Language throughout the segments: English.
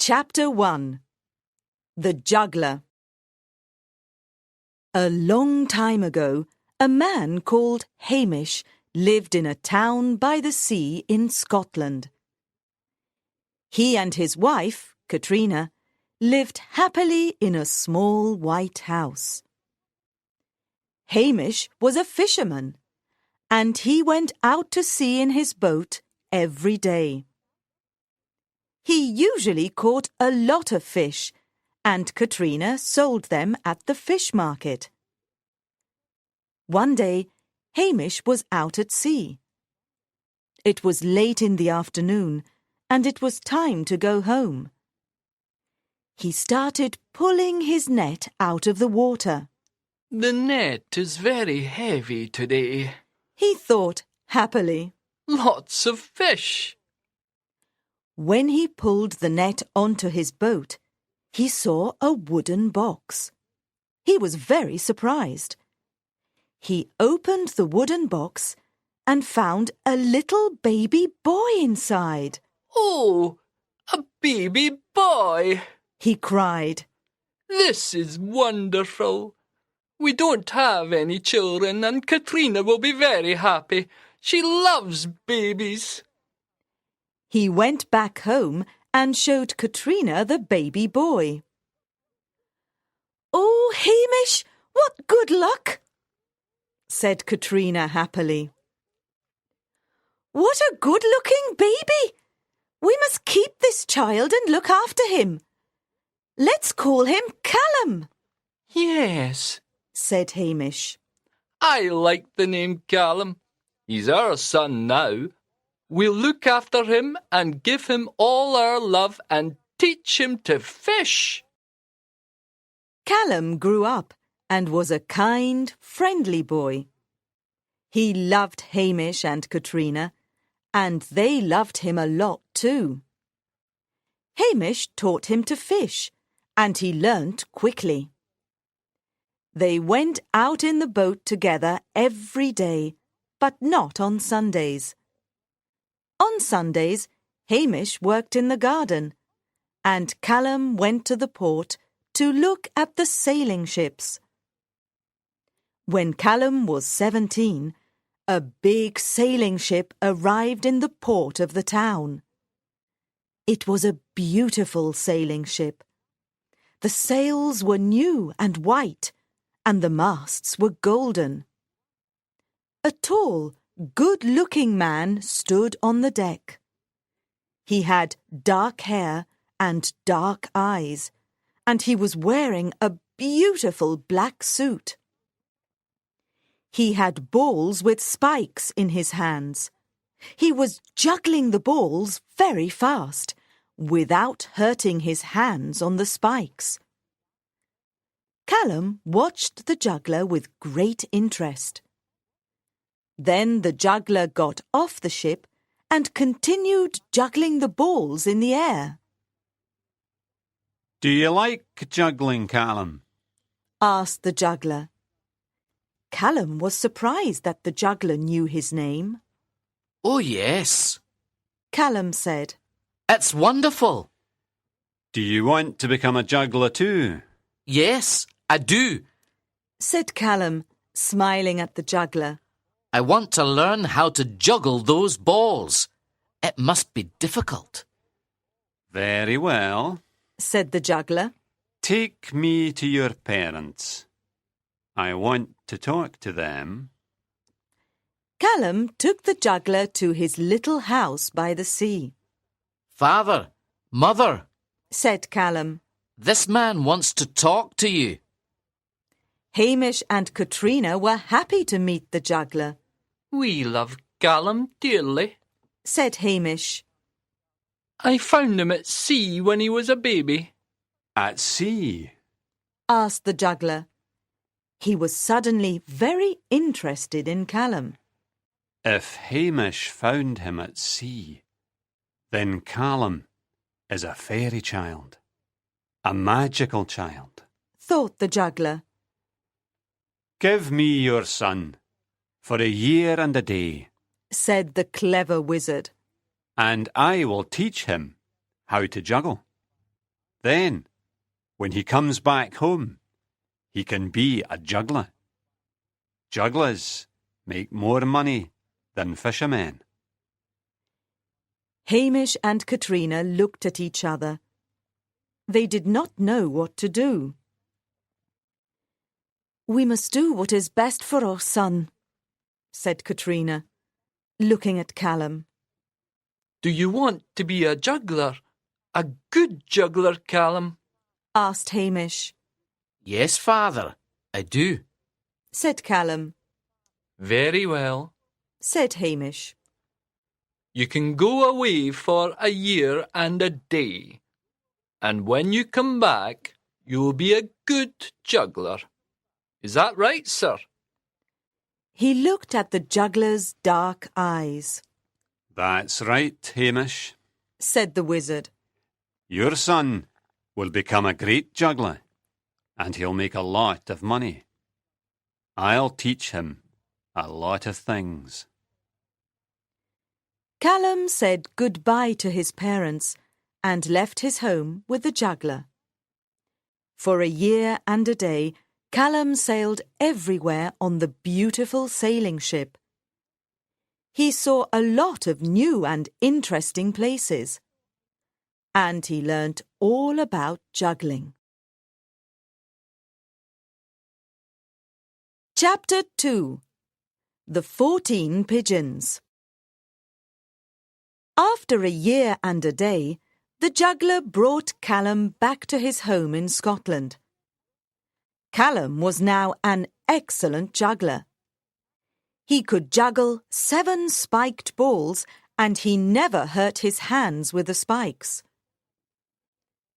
Chapter 1 The Jugler. A long time ago, a man called Hamish lived in a town by the sea in Scotland. He and his wife, Katrina, lived happily in a small white house. Hamish was a fisherman, and he went out to sea in his boat every day. He usually caught a lot of fish, and Katrina sold them at the fish market. One day, Hamish was out at sea. It was late in the afternoon, and it was time to go home. He started pulling his net out of the water. The net is very heavy today. He thought happily. Lots of fish. When he pulled the net onto his boat, he saw a wooden box. He was very surprised. He opened the wooden box and found a little baby boy inside. Oh, a baby boy! He cried. This is wonderful. We don't have any children, and Katrina will be very happy. She loves babies. He went back home and showed Katrina the baby boy. "Oh, Hamish, what good luck!" said Katrina happily. "What a good-looking baby! We must keep this child and look after him. Let's call him Callum." Yes, said Hamish. I like the name Callum. He's our son now. We'll look after him and give him all our love and teach him to fish. Callum grew up and was a kind, friendly boy. He loved Hamish and Katrina, and they loved him a lot too. Hamish taught him to fish, and he learnt quickly. They went out in the boat together every day, but not on Sundays. On Sundays, Hamish worked in the garden, and Callum went to the port to look at the sailing ships. When Callum was 17, a big sailing ship arrived in the port of the town. It was a beautiful sailing ship. The sails were new and white, and the masts were golden. A tall, good-looking man stood on the deck. He had dark hair and dark eyes, and he was wearing a beautiful black suit. He had balls with spikes in his hands. He was juggling the balls very fast, without hurting his hands on the spikes. Callum watched the juggler with great interest. Then the juggler got off the ship and continued juggling the balls in the air. "Do you like juggling, Callum?" asked the juggler. Callum was surprised that the juggler knew his name. Oh, yes, Callum said. it's wonderful. "Do you want to become a juggler too?" Yes, I do. Said Callum, smiling at the juggler. I want to learn how to juggle those balls. It must be difficult. "Very well," said the juggler. "Take me to your parents. I want to talk to them." Callum took the juggler to his little house by the sea. Father, Mother, Said Callum. this man wants to talk to you. Hamish and Katrina were happy to meet the juggler. We love Callum dearly. Said Hamish. I found him at sea when he was a baby. "At sea?" Asked the juggler. He was suddenly very interested in Callum. If Hamish found him at sea, then Callum is a fairy child, a magical child. Thought the juggler. "Give me your son for a year and a day," Said the clever wizard. "and I will teach him how to juggle." Then, when he comes back home, he can be a juggler. Jugglers make more money than fishermen. Hamish and Katrina looked at each other. They did not know what to do. "We must do what is best for our son," said Katrina, looking at Callum. Do you want to be a juggler? A good juggler, Callum? Asked Hamish. Yes, father, I do. Said Callum. Very well. Said Hamish. You can go away for a year and a day, and when you come back, you'll be a good juggler. Is that right, sir? He looked at the juggler's dark eyes. That's right, Hamish, said the wizard. Your son will become a great juggler, and he'll make a lot of money. I'll teach him a lot of things. Callum said goodbye to his parents and left his home with the juggler. For a year and a day, Callum sailed everywhere on the beautiful sailing ship. He saw a lot of new and interesting places, and he learnt all about juggling. Chapter 2. The 14 Pigeons. After a year and a day, the juggler brought Callum back to his home in Scotland. Callum was now an excellent juggler. He could juggle 7 spiked balls, and he never hurt his hands with the spikes.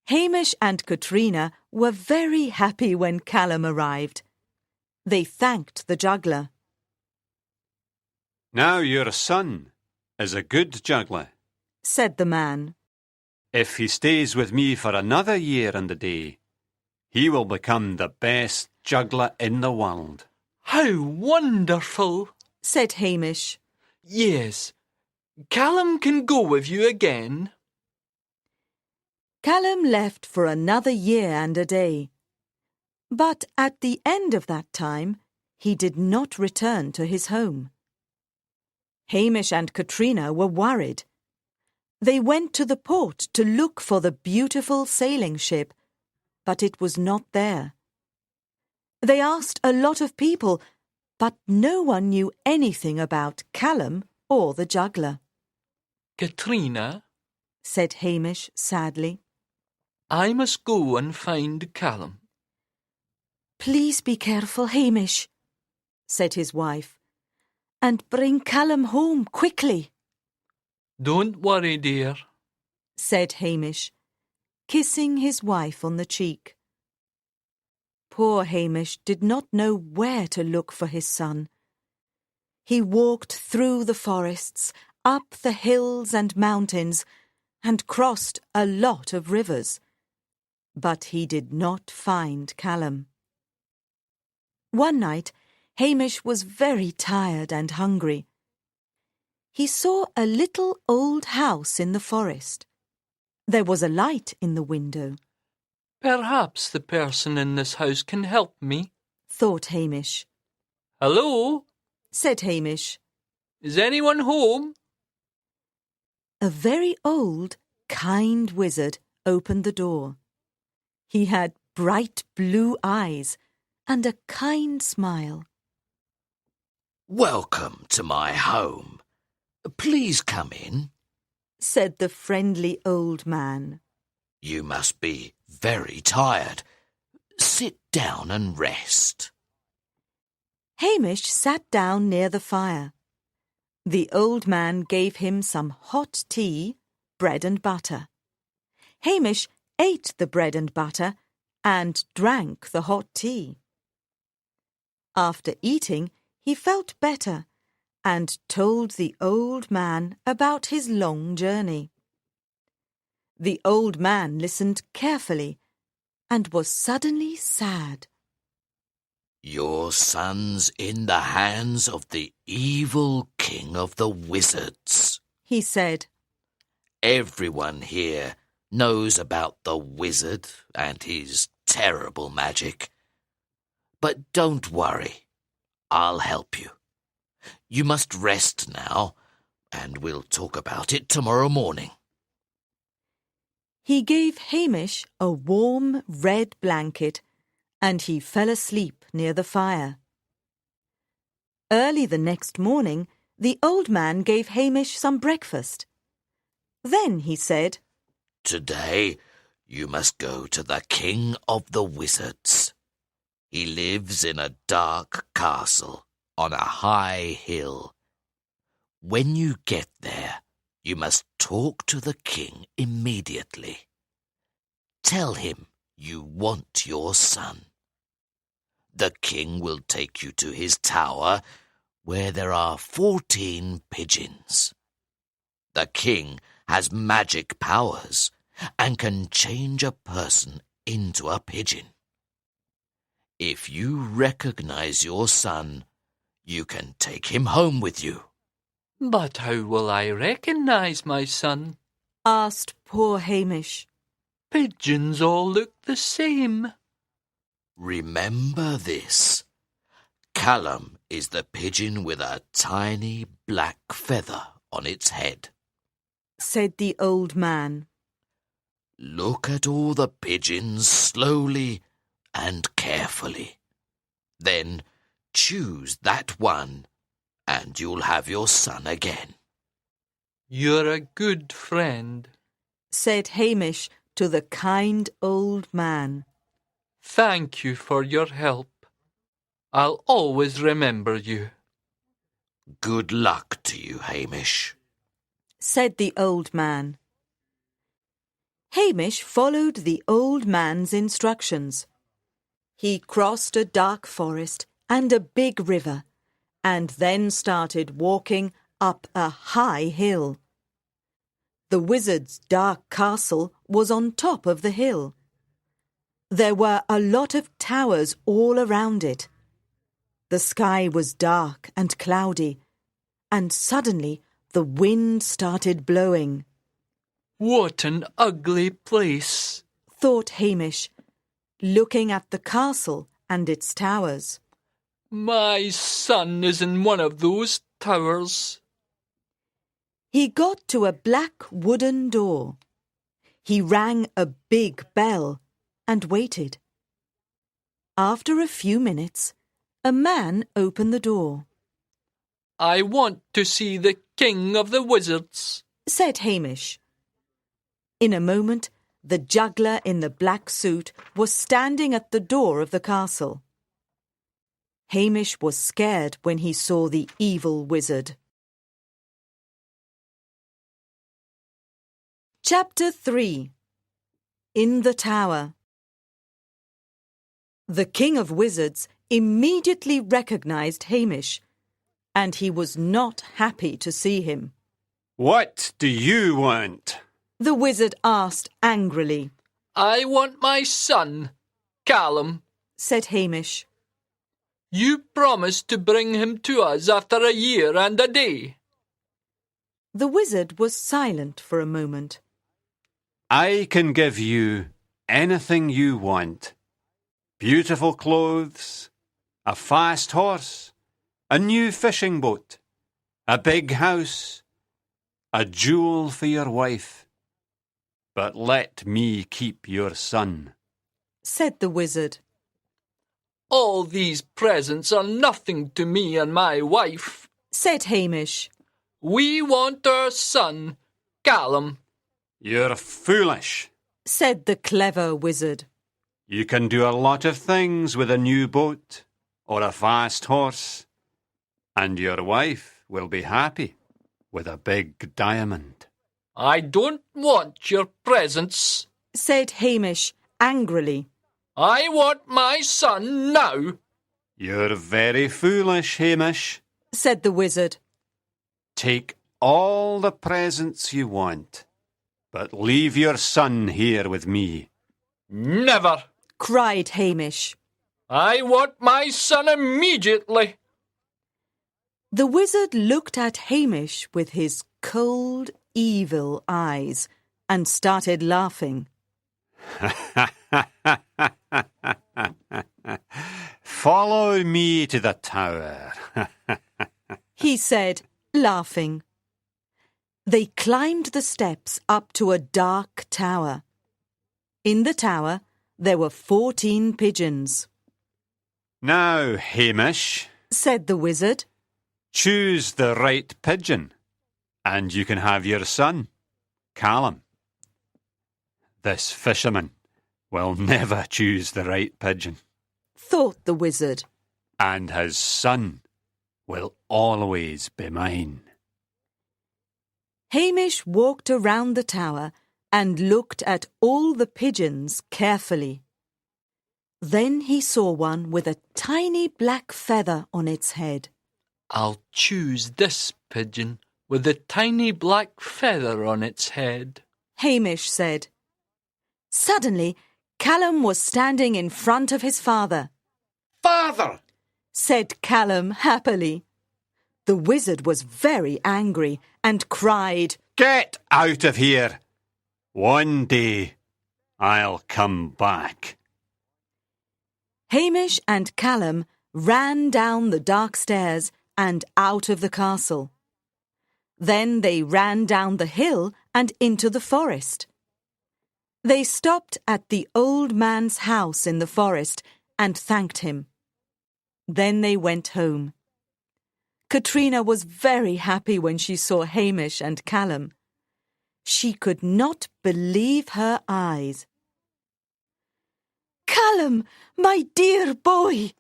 Hamish and Katrina were very happy when Callum arrived. They thanked the juggler. Now your son is a good juggler, said the man. If he stays with me for another year and a day, he will become the best juggler in the world. How wonderful, said Hamish. Yes, Callum can go with you again. Callum left for another year and a day. But at the end of that time, he did not return to his home. Hamish and Katrina were worried. They went to the port to look for the beautiful sailing ship, but it was not there. They asked a lot of people, but no one knew anything about Callum or the juggler. Katrina, said Hamish sadly, I must go and find Callum. Please be careful, Hamish, said his wife, and bring Callum home quickly. Don't worry, dear, said Hamish, kissing his wife on the cheek. Poor Hamish did not know where to look for his son. He walked through the forests, up the hills and mountains, and crossed a lot of rivers. But he did not find Callum. One night, Hamish was very tired and hungry. He saw a little old house in the forest. There was a light in the window. Perhaps the person in this house can help me, thought Hamish. Hello, said Hamish. Is anyone home? A very old, kind wizard opened the door. He had bright blue eyes and a kind smile. Welcome to my home. Please come in, said the friendly old man. You must be very tired. Sit down and rest. Hamish sat down near the fire. The old man gave him some hot tea, bread and butter. Hamish ate the bread and butter and drank the hot tea. After eating, he felt better and told the old man about his long journey. The old man listened carefully and was suddenly sad. Your son's in the hands of the evil king of the wizards, he said. Everyone here knows about the wizard and his terrible magic. But don't worry, I'll help you. You must rest now, and we'll talk about it tomorrow morning. He gave Hamish a warm red blanket, and he fell asleep near the fire. Early the next morning, the old man gave Hamish some breakfast. Then he said, Today you must go to the King of the Wizards. He lives in a dark castle on a high hill. When you get there, you must talk to the king immediately. Tell him you want your son. The king will take you to his tower, where there are 14 pigeons. The king has magic powers and can change a person into a pigeon. If you recognize your son, you can take him home with you. But how will I recognize my son? asked poor Hamish. Pigeons all look the same. Remember this. Callum is the pigeon with a tiny black feather on its head, said the old man. Look at all the pigeons slowly and carefully. Then choose that one, and you'll have your son again. You're a good friend, said Hamish to the kind old man. Thank you for your help. I'll always remember you. Good luck to you, Hamish, said the old man. Hamish followed the old man's instructions. He crossed a dark forest and a big river, and then started walking up a high hill. The wizard's dark castle was on top of the hill. There were a lot of towers all around it. The sky was dark and cloudy, and suddenly the wind started blowing. What an ugly place, thought Hamish, looking at the castle and its towers. My son is in one of those towers. He got to a black wooden door. He rang a big bell and waited. After a few minutes, a man opened the door. I want to see the King of the Wizards, said Hamish. In a moment, the juggler in the black suit was standing at the door of the castle. Hamish was scared when he saw the evil wizard. Chapter 3. In the Tower. The King of Wizards immediately recognized Hamish, and he was not happy to see him. What do you want? The wizard asked angrily. I want my son, Callum, said Hamish. You promised to bring him to us after a year and a day. The wizard was silent for a moment. I can give you anything you want. Beautiful clothes, a fast horse, a new fishing boat, a big house, a jewel for your wife. But let me keep your son, said the wizard. All these presents are nothing to me and my wife, said Hamish. We want our son, Callum. You're foolish, said the clever wizard. You can do a lot of things with a new boat or a fast horse, and your wife will be happy with a big diamond. I don't want your presents, said Hamish angrily. I want my son now. You're very foolish, Hamish, said the wizard. Take all the presents you want, but leave your son here with me. Never, cried Hamish. I want my son immediately. The wizard looked at Hamish with his cold, evil eyes and started laughing. Follow me to the tower. He said, laughing. They climbed the steps up to a dark tower. In the tower, there were 14 pigeons. Now, Hamish, Said the wizard. choose the right pigeon, and you can have your son, Callum. This fisherman will never choose the right pigeon, Thought the wizard. and his son will always be mine. Hamish walked around the tower and looked at all the pigeons carefully. Then he saw one with a tiny black feather on its head. I'll choose this pigeon with a tiny black feather on its head. Hamish said. Suddenly, Callum was standing in front of his father. Father! Said Callum happily. The wizard was very angry and cried, Get out of here! One day I'll come back. Hamish and Callum ran down the dark stairs and out of the castle. Then they ran down the hill and into the forest. They stopped at the old man's house in the forest and thanked him. Then they went home. Katrina was very happy when she saw Hamish and Callum. She could not believe her eyes. Callum, my dear boy,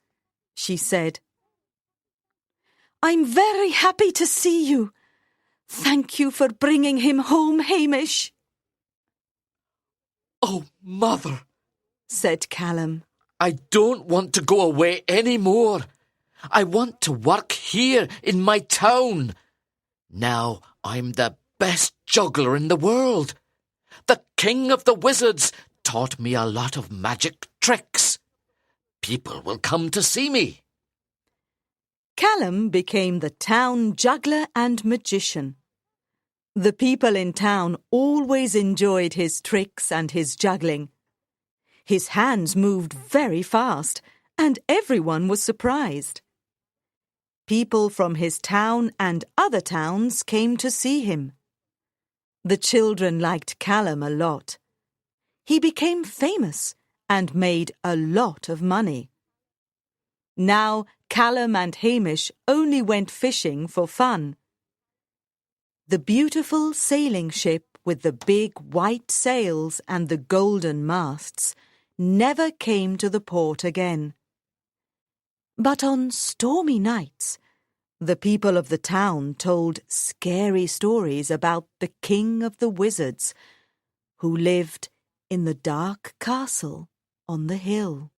she said. I'm very happy to see you. Thank you for bringing him home, Hamish. Oh, Mother, Said Callum. I don't want to go away any more. I want to work here in my town. Now I'm the best juggler in the world. The king of the wizards taught me a lot of magic tricks. People will come to see me. Callum became the town juggler and magician. The people in town always enjoyed his tricks and his juggling. His hands moved very fast, and everyone was surprised. People from his town and other towns came to see him. The children liked Callum a lot. He became famous and made a lot of money. Now Callum and Hamish only went fishing for fun. The beautiful sailing ship with the big white sails and the golden masts never came to the port again. But on stormy nights, the people of the town told scary stories about the king of the wizards, who lived in the dark castle on the hill.